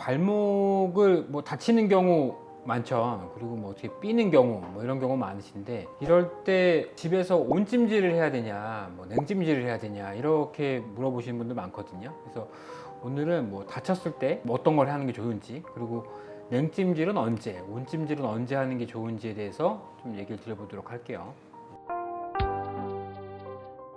발목을 뭐 다치는 경우 많죠. 그리고 뭐 어떻게 삐는 경우 뭐 이런 경우 많으신데, 이럴 때 집에서 온찜질을 해야 되냐 뭐 냉찜질을 해야 되냐 이렇게 물어보시는 분들 많거든요. 그래서 오늘은 뭐 다쳤을 때 뭐 어떤 걸 하는 게 좋은지, 그리고 냉찜질은 언제, 온찜질은 언제 하는 게 좋은지에 대해서 좀 얘기를 드려보도록 할게요.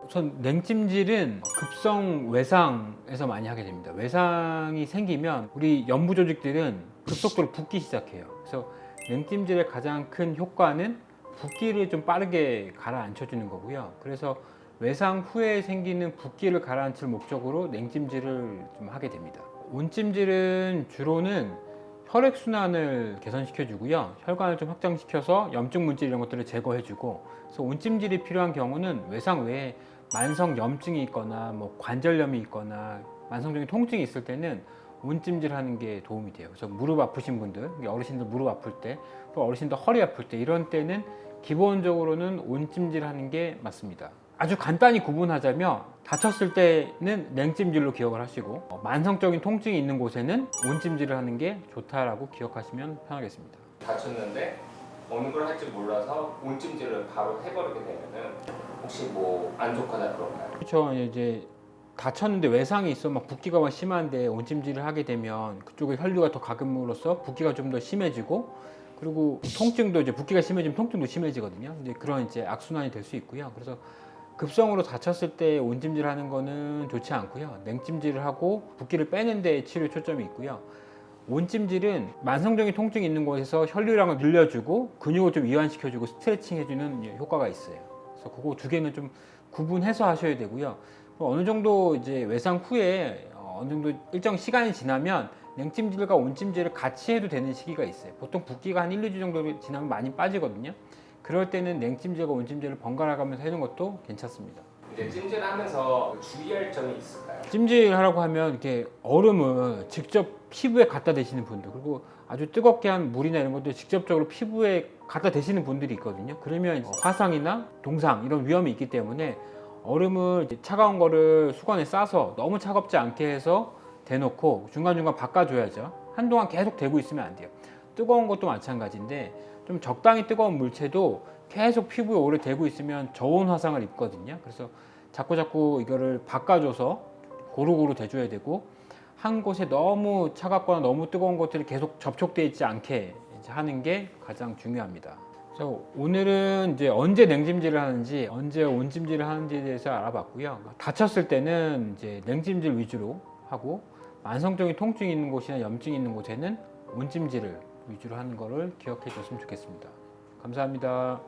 우선 냉찜질은 급성 외상에서 많이 하게 됩니다. 외상이 생기면 우리 연부 조직들은 급속도로 붓기 시작해요. 그래서 냉찜질의 가장 큰 효과는 붓기를 좀 빠르게 가라앉혀 주는 거고요. 그래서 외상 후에 생기는 붓기를 가라앉힐 목적으로 냉찜질을 좀 하게 됩니다. 온찜질은 주로는 혈액순환을 개선시켜 주고요, 혈관을 좀 확장시켜서 염증 물질 이런 것들을 제거해 주고, 그래서 온찜질이 필요한 경우는 외상 외에 만성 염증이 있거나 뭐 관절염이 있거나 만성적인 통증이 있을 때는 온찜질 하는 게 도움이 돼요. 그래서 무릎 아프신 분들, 어르신들 무릎 아플 때, 또 어르신들 허리 아플 때, 이런 때는 기본적으로는 온찜질 하는 게 맞습니다. 아주 간단히 구분하자면 다쳤을 때는 냉찜질로 기억을 하시고, 만성적인 통증이 있는 곳에는 온찜질을 하는 게 좋다라고 기억하시면 편하겠습니다. 다쳤는데 어느 걸 할지 몰라서 온찜질을 바로 해버리게 되면은 혹시 뭐 안 좋거나 그런가요? 그렇죠. 이제 다쳤는데 외상이 있어 막 붓기가 막 심한데 온찜질을 하게 되면 그쪽에 혈류가 더 가금으로써 붓기가 좀 더 심해지고, 그리고 통증도 이제 붓기가 심해지면 통증도 심해지거든요. 이제 그런 이제 악순환이 될 수 있고요. 그래서 급성으로 다쳤을 때 온찜질 하는 거는 좋지 않고요. 냉찜질을 하고 붓기를 빼는 데 치료 초점이 있고요. 온찜질은 만성적인 통증이 있는 곳에서 혈류량을 늘려주고 근육을 좀 이완시켜주고 스트레칭 해주는 효과가 있어요. 그래서 그거 두 개는 좀 구분해서 하셔야 되고요. 어느 정도 이제 외상 후에 어느 정도 일정 시간이 지나면 냉찜질과 온찜질을 같이 해도 되는 시기가 있어요. 보통 붓기가 한 1, 2주 정도 지나면 많이 빠지거든요. 그럴 때는 냉찜질과 온찜질을 번갈아 가면서 해는 것도 괜찮습니다. 이제 찜질하면서 주의할 점이 있을까요? 찜질하라고 하면 이렇게 얼음을 직접 피부에 갖다 대시는 분들, 그리고 아주 뜨겁게 한 물이나 이런 것들 직접적으로 피부에 갖다 대시는 분들이 있거든요. 그러면 화상이나 동상 이런 위험이 있기 때문에 얼음을 차가운 거를 수건에 싸서 너무 차갑지 않게 해서 대놓고 중간중간 바꿔줘야죠. 한동안 계속 대고 있으면 안 돼요. 뜨거운 것도 마찬가지인데 좀 적당히 뜨거운 물체도 계속 피부에 오래 대고 있으면 저온 화상을 입거든요. 그래서 자꾸 이거를 바꿔줘서 고루고루 대줘야 되고, 한 곳에 너무 차갑거나 너무 뜨거운 것들이 계속 접촉되어 있지 않게 하는 게 가장 중요합니다. 그래서 오늘은 이제 언제 냉찜질을 하는지, 언제 온찜질을 하는지에 대해서 알아봤고요. 다쳤을 때는 이제 냉찜질 위주로 하고, 만성적인 통증이 있는 곳이나 염증이 있는 곳에는 온찜질을 위주로 하는 거를 기억해 줬으면 좋겠습니다. 감사합니다.